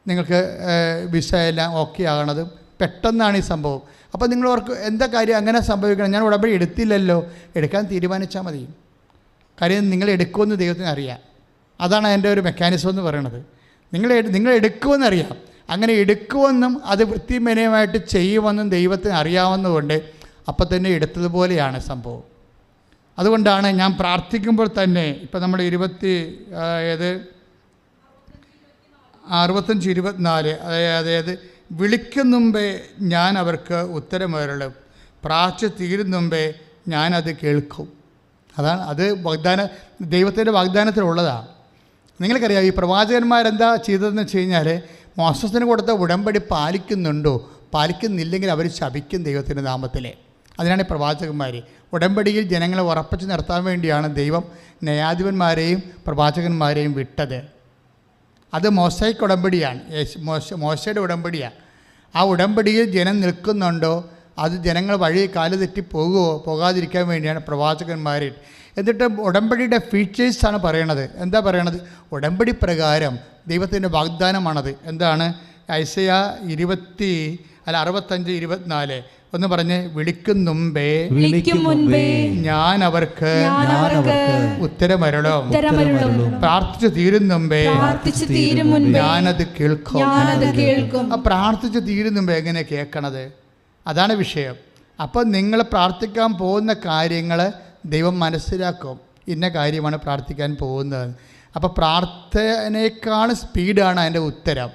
നിങ്ങൾക്ക് വിസ എല്ലാം ഓക്കെ ആകണതും. പെട്ടെന്നാണ് ഈ സംഭവം. അപ്പോൾ നിങ്ങൾ ഓർക്ക് എന്താ കാര്യം അങ്ങനെ സംഭവിക്കണം? ഞാൻ ഉടമ്പടി എടുത്തില്ലല്ലോ. എടുക്കാൻ തീരുമാനിച്ചാൽ മതി. കാര്യം നിങ്ങൾ എടുക്കുമെന്ന് ദൈവത്തിന് അറിയാം. അതാണ് അതിൻ്റെ ഒരു മെക്കാനിസം എന്ന് പറയുന്നത്. നിങ്ങൾ എടുക്കുമെന്നറിയാം. അങ്ങനെ എടുക്കുമെന്നും അത് വൃത്തിമേനയുമായിട്ട് ചെയ്യുമെന്നും ദൈവത്തിന് അറിയാവുന്നതുകൊണ്ട് അപ്പം തന്നെ എടുത്തതുപോലെയാണ് സംഭവം. അതുകൊണ്ടാണ് ഞാൻ പ്രാർത്ഥിക്കുമ്പോൾ തന്നെ ഇപ്പം നമ്മൾ 65-24 അതായത് വിളിക്കും മുമ്പേ ഞാൻ അവർക്ക് ഉത്തരമരുളും, പ്രാർത്ഥിച്ച് തീരും മുമ്പേ ഞാനത് കേൾക്കും. അതാണ് അത് ദൈവത്തിൻ്റെ വാഗ്ദാനത്തിലുള്ളതാണ്. നിങ്ങൾക്കറിയാം ഈ പ്രവാചകന്മാരെന്താ ചെയ്തതെന്ന് വെച്ച് കഴിഞ്ഞാൽ മോശത്തിന് കൊടുത്ത ഉടമ്പടി പാലിക്കുന്നുണ്ടോ, പാലിക്കുന്നില്ലെങ്കിൽ അവർ ശപിക്കും ദൈവത്തിൻ്റെ നാമത്തിൽ. അതിനാണ് പ്രവാചകന്മാർ. ഉടമ്പടിയിൽ ജനങ്ങളെ ഉറപ്പിച്ച് നിർത്താൻ വേണ്ടിയാണ് ദൈവം ന്യായാധിപന്മാരെയും പ്രവാചകന്മാരെയും വിട്ടത്. അത് മോശയ്ക്ക് ഉടമ്പടിയാണ്, മോശയുടെ ഉടമ്പടിയാണ്. ആ ഉടമ്പടിയിൽ ജനം നിൽക്കുന്നുണ്ടോ, അത് ജനങ്ങൾ വഴി കാല് തെറ്റി പോകാതിരിക്കാൻ വേണ്ടിയാണ് പ്രവാചകന്മാർ. എന്നിട്ട് ഉടമ്പടിയുടെ ഫീച്ചേഴ്സാണ് പറയണത്. എന്താ പറയണത്? ഉടമ്പടി പ്രകാരം ദൈവത്തിൻ്റെ വാഗ്ദാനമാണത്. എന്താണ്? ഐസയ 65-24 ഒന്ന് പറഞ്ഞ്, വിളിക്കും മുമ്പേ ഞാൻ അവർക്ക് ഉത്തരമരുളും, പ്രാർത്ഥിച്ചു തീരും മുമ്പേ ഞാനത് കേൾക്കും. പ്രാർത്ഥിച്ചു തീരും മുമ്പേ എങ്ങനെ കേൾക്കണത്? അതാണ് വിഷയം. അപ്പോൾ നിങ്ങൾ പ്രാർത്ഥിക്കാൻ പോകുന്ന കാര്യങ്ങൾ ദൈവം മനസ്സിലാക്കും, ഇന്ന കാര്യമാണ് പ്രാർത്ഥിക്കാൻ പോകുന്നത്. അപ്പോൾ പ്രാർത്ഥനയേക്കാൾ സ്പീഡാണ് അതിൻ്റെ ഉത്തരം.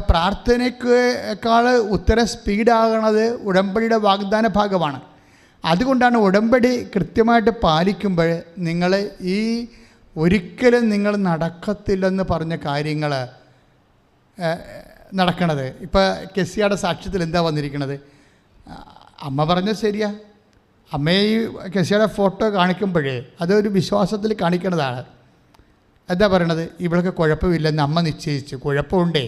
പ്രാർത്ഥനയേക്കാൾ ഉത്തരം സ്പീഡാകണത് ഉടമ്പടിയുടെ വാഗ്ദാന ഭാഗമാണ്. അതുകൊണ്ടാണ് ഉടമ്പടി കൃത്യമായിട്ട് പാലിക്കുമ്പോൾ നിങ്ങൾ ഈ ഒരിക്കലും നിങ്ങൾ നടക്കത്തില്ലെന്ന് പറഞ്ഞ കാര്യങ്ങൾ നടക്കണത്. ഇപ്പോൾ കെസിയുടെ സാക്ഷ്യത്തിൽ എന്താ വന്നിരിക്കണത്? അമ്മ പറഞ്ഞത് ശരിയാ. അമ്മയെ ഈ കെസിയുടെ ഫോട്ടോ കാണിക്കുമ്പോഴേ അതൊരു വിശ്വാസത്തിൽ കാണിക്കണതാണ്. എന്താ പറയണത്? ഇവൾക്ക് കുഴപ്പമില്ലെന്ന് അമ്മ നിശ്ചയിച്ചു. കുഴപ്പമുണ്ടേ.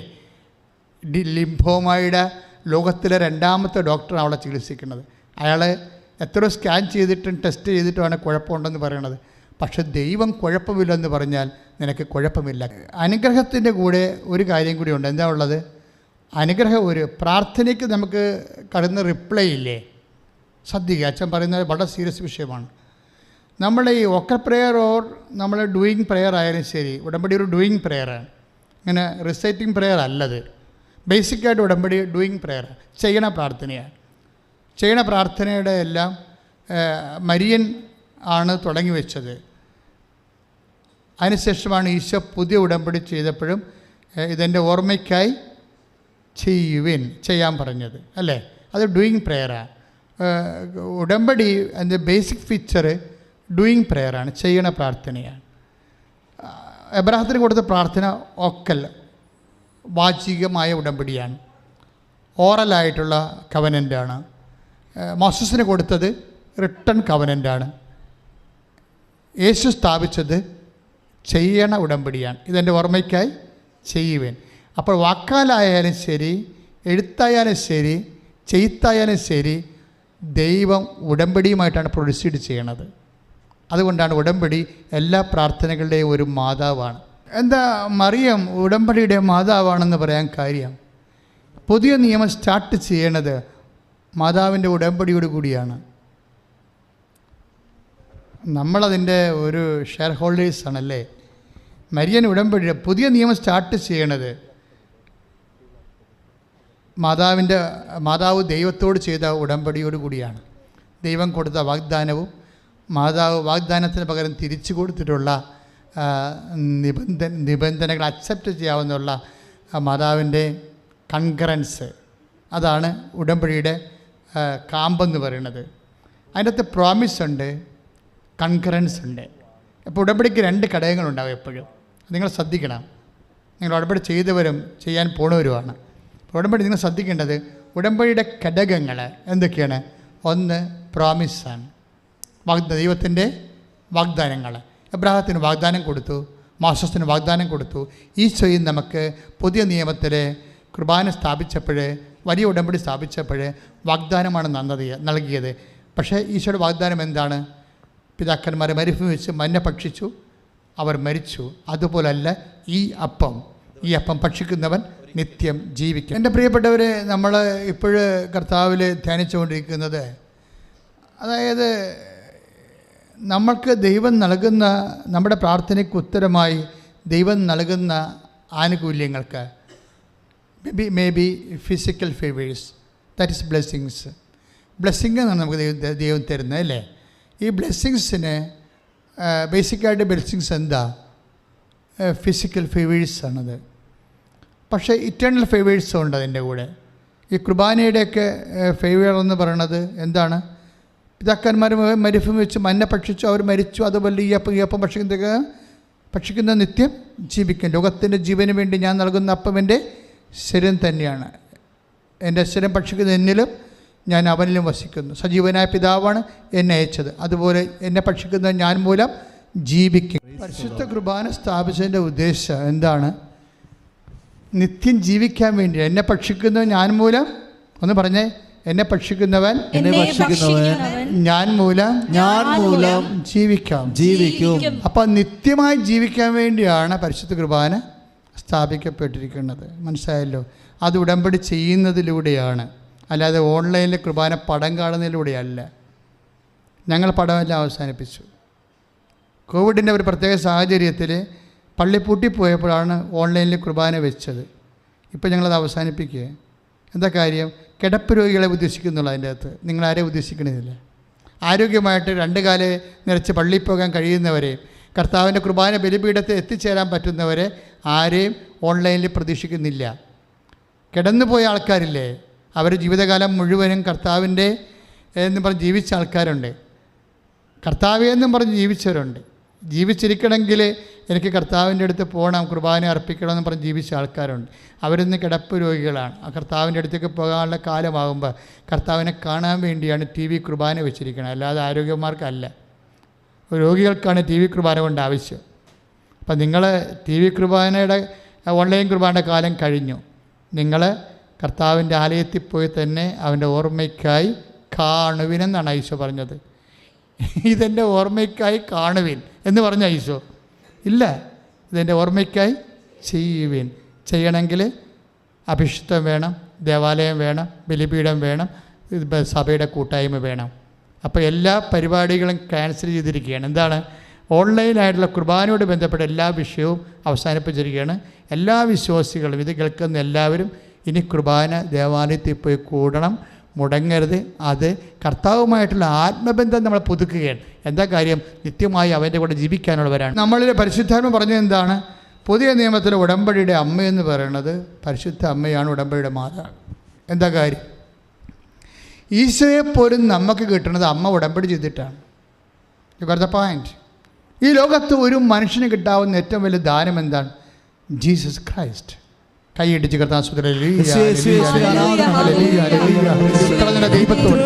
ലിംഫോമയുടെ ലോകത്തിലെ 2ാമത്തെ ഡോക്ടറാണ് അവളെ ചികിത്സിക്കുന്നത്. അയാൾ എത്ര സ്കാൻ ചെയ്തിട്ടും ടെസ്റ്റ് ചെയ്തിട്ടുമാണ് കുഴപ്പമുണ്ടെന്ന് പറയണത്. പക്ഷെ ദൈവം കുഴപ്പമില്ലെന്ന് പറഞ്ഞാൽ നിനക്ക് കുഴപ്പമില്ല. അനുഗ്രഹത്തിൻ്റെ കൂടെ ഒരു കാര്യം കൂടി ഉണ്ട്. എന്താ ഉള്ളത്? അനുഗ്രഹം ഒരു പ്രാർത്ഥനയ്ക്ക് നമുക്ക് കടന്ന് റിപ്ലൈ ഇല്ലേ? ശ്രദ്ധിക്കുക, അച്ഛൻ പറയുന്നത് വളരെ സീരിയസ് വിഷയമാണ്. നമ്മൾ ഈ വോക്കൽ പ്രെയർ ഓർ നമ്മൾ ഡൂയിങ് പ്രെയർ ആയാലും ശരി, ഉടമ്പടി ഒരു ഡൂയിങ് പ്രെയറാണ്. ഇങ്ങനെ റിസൈറ്റിംഗ് പ്രെയർ അല്ലത്. ബേസിക്കായിട്ട് ഉടമ്പടി ഡൂയിങ് പ്രെയർ, ചെയ്യണ പ്രാർത്ഥനയാണ്. ചെയ്യണ പ്രാർത്ഥനയുടെ എല്ലാം മരിയൻ ആണ് തുടങ്ങി വെച്ചത്. അതിനുശേഷമാണ് ഈശോ പുതിയ ഉടമ്പടി ചെയ്തപ്പോഴും ഇതെൻ്റെ ഓർമ്മയ്ക്കായി ചെയ്യാൻ പറഞ്ഞത് അല്ലേ? അത് ഡൂയിങ് പ്രെയറാണ്. ഉടമ്പടി അതിൻ്റെ ബേസിക് ഫീച്ചർ ഡൂയിങ് പ്രെയറാണ്, ചെയ്യണ പ്രാർത്ഥനയാണ്. എബ്രാഹത്തിന് കൊടുത്ത പ്രാർത്ഥന ഓക്കൽ വാചികമായ ഉടമ്പടിയാണ്, ഓറലായിട്ടുള്ള കവനൻ്റാണ്. മോസസിന് കൊടുത്തത് റിട്ടൺ കവനൻ്റാണ്. യേശു സ്ഥാപിച്ചത് ചെയ്യണ ഉടമ്പടിയാണ്. ഇതെൻ്റെ ഓർമ്മയ്ക്കായി ചെയ്യുവേൻ. അപ്പോൾ വാക്കാലായാലും ശരി, എഴുത്തായാലും ശരി, ചെയ്ത്തായാലും ശരി, ദൈവം ഉടമ്പടിയുമായിട്ടാണ് പ്രൊസീഡ് ചെയ്യണത്. അതുകൊണ്ടാണ് ഉടമ്പടി എല്ലാ പ്രാർത്ഥനകളുടെയും ഒരു മാതാവാണ്. എന്താ മറിയം ഉടമ്പടിയുടെ മാതാവാണെന്ന് പറയാൻ കാര്യം? പുതിയ നിയമം സ്റ്റാർട്ട് ചെയ്യണത് മാതാവിൻ്റെ ഉടമ്പടിയോട് കൂടിയാണ്. നമ്മളതിൻ്റെ ഒരു ഷെയർ ഹോൾഡേഴ്സാണല്ലേ. മരിയൻ ഉടമ്പടി പുതിയ നിയമം സ്റ്റാർട്ട് ചെയ്യണത് മാതാവ് ദൈവത്തോട് ചെയ്ത ഉടമ്പടിയോട് കൂടിയാണ്. ദൈവം കൊടുത്ത വാഗ്ദാനവും മാതാവ് വാഗ്ദാനത്തിന് പകരം തിരിച്ചു കൊടുത്തിട്ടുള്ള നിബന്ധനകൾ അക്സെപ്റ്റ് ചെയ്യാവുന്നുള്ള മാതാവിൻ്റെ കൺകറൻസ്, അതാണ് ഉടമ്പടിയുടെ കാമ്പെന്ന് പറയുന്നത്. അതിൻ്റെ അകത്ത് പ്രോമിസ് ഉണ്ട്, കൺകറൻസ് ഉണ്ട്. അപ്പോൾ ഉടമ്പടിക്ക് 2 ഘടകങ്ങളുണ്ടാവും എപ്പോഴും. നിങ്ങൾ ശ്രദ്ധിക്കണം. നിങ്ങൾ ഉടമ്പടി ചെയ്തവരും ചെയ്യാൻ പോണവരുമാണ്. ഉടമ്പടി നിങ്ങൾ ശ്രദ്ധിക്കേണ്ടത് ഉടമ്പടിയുടെ ഘടകങ്ങൾ എന്തൊക്കെയാണ്? ഒന്ന് പ്രോമിസാണ്, ദൈവത്തിൻ്റെ വാഗ്ദാനങ്ങൾ. എബ്രാഹത്തിന് വാഗ്ദാനം കൊടുത്തു, മോശസിന് വാഗ്ദാനം കൊടുത്തു. ഈശോയും നമുക്ക് പുതിയ നിയമത്തിലെ കുർബാന സ്ഥാപിച്ചപ്പോൾ, വലിയ ഉടമ്പടി സ്ഥാപിച്ചപ്പോൾ വാഗ്ദാനമാണ് നൽകിയത്. പക്ഷേ ഈശോയുടെ വാഗ്ദാനം എന്താണ്? പിതാക്കന്മാരെ മരുഭൂമി വെച്ച് മന്ന ഭക്ഷിച്ചു, അവർ മരിച്ചു. അതുപോലല്ല ഈ അപ്പം ഭക്ഷിക്കുന്നവൻ നിത്യം ജീവിക്കും. എൻ്റെ പ്രിയപ്പെട്ടവരെ, നമ്മൾ ഇപ്പോഴ് കർത്താവിൽ ധ്യാനിച്ചുകൊണ്ടിരിക്കുന്നത്, അതായത് നമ്മൾക്ക് ദൈവം നൽകുന്ന, നമ്മുടെ പ്രാർത്ഥനയ്ക്ക് ഉത്തരമായി ദൈവം നൽകുന്ന ആനുകൂല്യങ്ങൾക്ക്, may be physical favours, that is blessings. Blessing എന്നാണ് നമുക്ക് ദൈവം തരുന്നത് അല്ലേ. ഈ ബ്ലെസ്സിങ്സിന് ബേസിക്കായിട്ട് ബ്ലെസ്സിങ്സ് എന്താ? ഫിസിക്കൽ ഫേവേഴ്സാണത്. പക്ഷേ ഇറ്റേണൽ ഫേവേഴ്സും ഉണ്ട് അതിൻ്റെ കൂടെ. ഈ കുർബാനയുടെയൊക്കെ ഫേവർ എന്ന് പറയണത് എന്താണ്? പിതാക്കന്മാർ മരുഭൂമി വെച്ച് മന്ന ഭക്ഷിച്ചു, അവർ മരിച്ചു. അതുപോലെ ഈ അപ്പം ഭക്ഷിക്കുന്ന നിത്യം ജീവിക്കും. ലോകത്തിൻ്റെ ജീവന് വേണ്ടി ഞാൻ നൽകുന്ന അപ്പം എൻ്റെ ശരീരം തന്നെയാണ്. എൻ്റെ ശരീരം ഭക്ഷിക്കുന്ന എന്നിലും ഞാൻ അവനിലും വസിക്കുന്നു. സജീവനായ പിതാവാണ് എന്നെ അയച്ചത്. അതുപോലെ എന്നെ ഭക്ഷിക്കുന്ന ഞാൻ മൂലം ജീവിക്കും. പരിശുദ്ധ കുർബാന സ്ഥാപിച്ചതിൻ്റെ ഉദ്ദേശം എന്താണ്? നിത്യം ജീവിക്കാൻ വേണ്ടി. എന്നെ ഭക്ഷിക്കുന്ന ഞാൻ മൂലം, ഒന്ന് പറഞ്ഞേ, എന്നെ ഭക്ഷിക്കുന്നവൻ ഞാൻ മൂലം ജീവിക്കും. അപ്പം നിത്യമായി ജീവിക്കാൻ വേണ്ടിയാണ് പരിശുദ്ധ കുർബാന സ്ഥാപിക്കപ്പെട്ടിരിക്കുന്നത്. മനസ്സിലായല്ലോ? അത് ഉടമ്പടി ചെയ്യുന്നതിലൂടെയാണ്, അല്ലാതെ ഓൺലൈനിൽ കുർബാന പടം കാണുന്നതിലൂടെയല്ല. ഞങ്ങൾ പടമെല്ലാം അവസാനിപ്പിച്ചു. കോവിഡിൻ്റെ ഒരു പ്രത്യേക സാഹചര്യത്തിൽ പള്ളി പൂട്ടിപ്പോയപ്പോഴാണ് ഓൺലൈനിൽ കുർബാന വെച്ചത്. ഇപ്പോൾ ഞങ്ങളത് അവസാനിപ്പിക്കുക. എന്താ കാര്യം? കിടപ്പ് രോഗികളെ ഉദ്ദേശിക്കുന്നുള്ളൂ. അതിൻ്റെ അകത്ത് നിങ്ങളാരെയും ഉദ്ദേശിക്കണമെന്നില്ല. ആരോഗ്യമായിട്ട് 2 കാല് നിറച്ച് പള്ളിയിൽ പോകാൻ കഴിയുന്നവരെ, കർത്താവിൻ്റെ കുർബാന ബലിപീഠത്തിൽ എത്തിച്ചേരാൻ പറ്റുന്നവരെ ആരെയും ഓൺലൈനിൽ പ്രതീക്ഷിക്കുന്നില്ല. കിടന്നുപോയ ആൾക്കാരില്ലേ, അവർ ജീവിതകാലം മുഴുവനും കർത്താവിൻ്റെ എന്ന് പറഞ്ഞ് ജീവിച്ച ആൾക്കാരുണ്ട്. കർത്താവേ എന്നും പറഞ്ഞ് ജീവിച്ചവരുണ്ട്. ജീവിച്ചിരിക്കണമെങ്കിൽ എനിക്ക് കർത്താവിൻ്റെ അടുത്ത് പോകണം, കുർബാന അർപ്പിക്കണമെന്ന് പറഞ്ഞ് ജീവിച്ച ആൾക്കാരുണ്ട്. അവരിന്ന് കിടപ്പ് രോഗികളാണ്. ആ കർത്താവിൻ്റെ അടുത്തേക്ക് പോകാനുള്ള കാലമാകുമ്പോൾ കർത്താവിനെ കാണാൻ വേണ്ടിയാണ് TV കുർബാന വെച്ചിരിക്കുന്നത്, അല്ലാതെ ആരോഗ്യന്മാർക്കല്ല. രോഗികൾക്കാണ് TV കുർബാന കൊണ്ട് ആവശ്യം. അപ്പം നിങ്ങൾ TV കുർബാനയുടെ ഓൺലൈൻ കുർബാനയുടെ കാലം കഴിഞ്ഞു. നിങ്ങൾ കർത്താവിൻ്റെ ആലയത്തിൽ പോയി തന്നെ അവൻ്റെ ഓർമ്മയ്ക്കായി കാണുവിനെന്നാണ് ഈശോ പറഞ്ഞത്. ഇതെൻ്റെ ഓർമ്മയ്ക്കായി കാണുവിൻ എന്ന് പറഞ്ഞ ഈശോ ഇല്ല, ഇതെൻ്റെ ഓർമ്മയ്ക്കായി ചെയ്യുവിൻ. ചെയ്യണമെങ്കിൽ അഭിഷിക്തം വേണം, ദേവാലയം വേണം, ബലിപീഠം വേണം, സഭയുടെ കൂട്ടായ്മ വേണം. അപ്പോൾ എല്ലാ പരിപാടികളും ക്യാൻസൽ ചെയ്തിരിക്കുകയാണ്. എന്താണ്? ഓൺലൈനായിട്ടുള്ള കുർബാനയോട് ബന്ധപ്പെട്ട എല്ലാ വിഷയവും അവസാനിപ്പിച്ചിരിക്കുകയാണ്. എല്ലാ വിശ്വാസികളും, ഇത് കേൾക്കുന്ന എല്ലാവരും ഇനി കുർബാന ദേവാലയത്തിൽ പോയി കൂടണം, മുടങ്ങരുത്. അത് കർത്താവുമായിട്ടുള്ള ആത്മബന്ധം നമ്മൾ പുതുക്കുകയാണ്. എന്താ കാര്യം? നിത്യമായി അവൻ്റെ കൂടെ ജീവിക്കാനുള്ളവരാണ്. നമ്മളിലെ പരിശുദ്ധാത്മ പറഞ്ഞത് എന്താണ്? പുതിയ നിയമത്തിലെ ഉടമ്പടിയുടെ അമ്മയെന്ന് പറയുന്നത് പരിശുദ്ധ അമ്മയാണ്, ഉടമ്പടിയുടെ മാതാവ്. എന്താ കാര്യം? ഈശോയെപ്പോലും നമുക്ക് കിട്ടുന്നത് അമ്മ ഉടമ്പടി ചെയ്തിട്ടാണ്. You got the point. ഈ ലോകത്ത് ഒരു മനുഷ്യന് കിട്ടാവുന്ന ഏറ്റവും വലിയ ദാനം എന്താണ്? Jesus Christ. കൈയിടിച്ച് കർത്താൻ ദൈവത്തോട്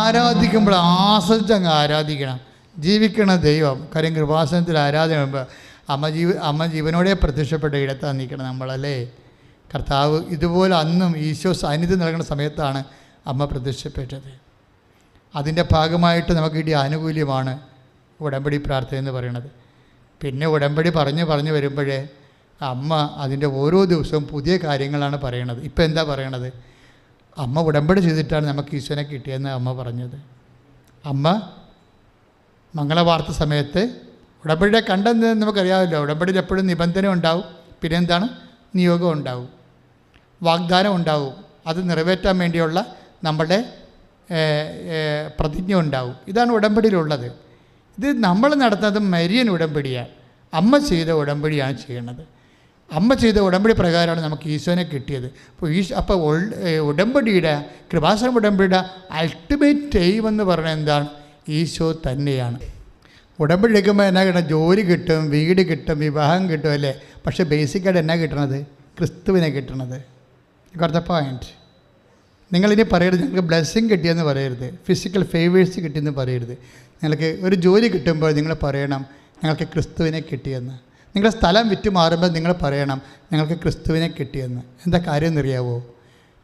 ആരാധിക്കുമ്പോൾ ആസ്വദിച്ചങ്ങ് ആരാധിക്കണം. ജീവിക്കണ ദൈവം. കാര്യം കൃപാസനത്തിൽ ആരാധന അമ്മ ജീവനോടെ പ്രത്യക്ഷപ്പെട്ട ഇടത്താണ് നിൽക്കണം നമ്മളല്ലേ. കർത്താവ് ഇതുപോലെ അന്നും ഈശോ സാന്നിധ്യം നൽകുന്ന സമയത്താണ് അമ്മ പ്രത്യക്ഷപ്പെട്ടത്. അതിൻ്റെ ഭാഗമായിട്ട് നമുക്ക് കിട്ടിയ ആനുകൂല്യമാണ് ഉടമ്പടി പ്രാർത്ഥന എന്ന് പറയുന്നത്. പിന്നെ ഉടമ്പടി പറഞ്ഞു വരുമ്പോഴേ അമ്മ അതിൻ്റെ ഓരോ ദിവസവും പുതിയ കാര്യങ്ങളാണ് പറയണത്. ഇപ്പം എന്താ പറയണത്? അമ്മ ഉടമ്പടി ചെയ്തിട്ടാണ് നമുക്ക് ഈശോനെ കിട്ടിയെന്ന് അമ്മ പറഞ്ഞത്. അമ്മ മംഗളവാർത്ത സമയത്ത് ഉടമ്പടിയുടെ കണ്ടെന്ന് നമുക്കറിയാമല്ലോ. ഉടമ്പടിയിൽ എപ്പോഴും നിബന്ധന ഉണ്ടാവും, പിന്നെ എന്താണ്? നിയോഗം ഉണ്ടാവും, വാഗ്ദാനം ഉണ്ടാവും. അത് നിറവേറ്റാൻ വേണ്ടിയുള്ള നമ്മുടെ പ്രതിജ്ഞ ഉണ്ടാവും. ഇതാണ് ഉടമ്പടിയിലുള്ളത്. ഇത് നമ്മൾ നടത്തുന്നത് മരിയൻ ഉടമ്പടിയാണ്. അമ്മ ചെയ്ത ഉടമ്പടിയാണ് ചെയ്യണത്. അമ്മ ചെയ്ത ഉടമ്പടി പ്രകാരമാണ് നമുക്ക് ഈശോനെ കിട്ടിയത്. അപ്പോൾ ഉടമ്പടിയുടെ കൃപാസനം ഉടമ്പടിയുടെ അൾട്ടിമേറ്റ് എയിം എന്ന് പറയുന്നത് എന്താണ്? ഈശോ തന്നെയാണ്. ഉടമ്പടി എടുക്കുമ്പോൾ എന്നാ കിട്ടണം? ജോലി കിട്ടും, വീട് കിട്ടും, വിവാഹം കിട്ടും അല്ലേ. പക്ഷേ ബേസിക്കായിട്ട് എന്നാ കിട്ടണത്? ക്രിസ്തുവിനെ കിട്ടണത്. Got the point. നിങ്ങളിനി പറയരുത് ഞങ്ങൾക്ക് ബ്ലെസ്സിങ് കിട്ടിയെന്ന് പറയരുത്, ഫിസിക്കൽ ഫേവേഴ്സ് കിട്ടിയെന്ന് പറയരുത്. നിങ്ങൾക്ക് ഒരു ജോലി കിട്ടുമ്പോൾ നിങ്ങൾ പറയണം ഞങ്ങൾക്ക് ക്രിസ്തുവിനെ കിട്ടിയെന്ന്. നിങ്ങളുടെ സ്ഥലം വിറ്റ് മാറുമ്പോൾ നിങ്ങൾ പറയണം ഞങ്ങൾക്ക് ക്രിസ്തുവിനെ കിട്ടിയെന്ന്. എന്താ കാര്യം എന്നറിയാവോ?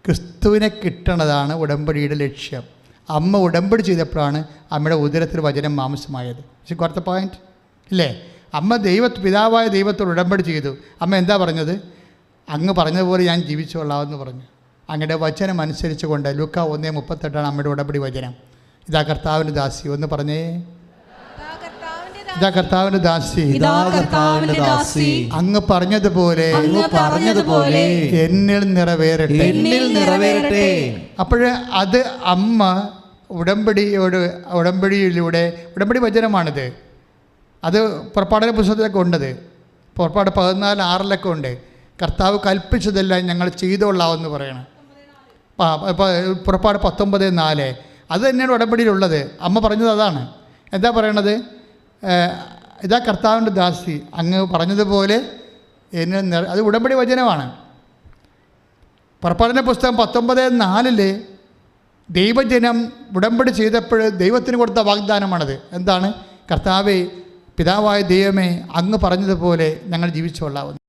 ക്രിസ്തുവിനെ കിട്ടണതാണ് ഉടമ്പടിയുടെ ലക്ഷ്യം. അമ്മ ഉടമ്പടി ചെയ്തപ്പോഴാണ് അമ്മയുടെ ഉദരത്തിൽ വചനം മാംസമായത്. പക്ഷേ കുറത്ത പോയിന്റ് ഇല്ലേ? അമ്മ പിതാവായ ദൈവത്തോട് ഉടമ്പടി ചെയ്തു. അമ്മ എന്താ പറഞ്ഞത്? അങ്ങ് പറഞ്ഞതുപോലെ ഞാൻ ജീവിച്ചോളാമെന്ന് പറഞ്ഞു. അങ്ങയുടെ വചനം അനുസരിച്ച് കൊണ്ട് ലൂക്ക 1:38 അമ്മയുടെ ഉടമ്പടി വചനം. ഇതാ കർത്താവിൻ്റെ ദാസി. ഒന്ന് പറഞ്ഞേ, ഇതാ കർത്താവിൻ്റെ ദാസി, അങ്ങ് പറഞ്ഞതുപോലെ എന്നിൽ നിറവേറട്ടെ. അപ്പോൾ അത് അമ്മ ഉടമ്പടി വചനമാണിത്. അത് പുറപ്പാടിൻ്റെ പുസ്തകത്തിലൊക്കെ ഉണ്ടത്. പുറപ്പാട് 14:6 ഉണ്ട്. കർത്താവ് കൽപ്പിച്ചതെല്ലാം ഞങ്ങൾ ചെയ്തോളാമെന്ന് പറയണം. പുറപ്പാട് 19:4 അത് തന്നെയാണ് ഉടമ്പടിയിലുള്ളത്. അമ്മ പറഞ്ഞത് അതാണ്. എന്താ പറയണത്? ഇതാ കർത്താവിൻ്റെ ദാസി, അങ്ങ് പറഞ്ഞതുപോലെ എന്നെ അത് ഉടമ്പടി വചനമാണ്. പുറപ്പാടിൻ്റെ പുസ്തകം 19:4 ദൈവജനം ഉടമ്പടി ചെയ്തപ്പോൾ ദൈവത്തിന് കൊടുത്ത വാഗ്ദാനമാണത്. എന്താണ്? കർത്താവേ, പിതാവായ ദൈവമേ, അങ്ങ് പറഞ്ഞതുപോലെ ഞങ്ങൾ ജീവിച്ചുകൊള്ളാവുന്നു.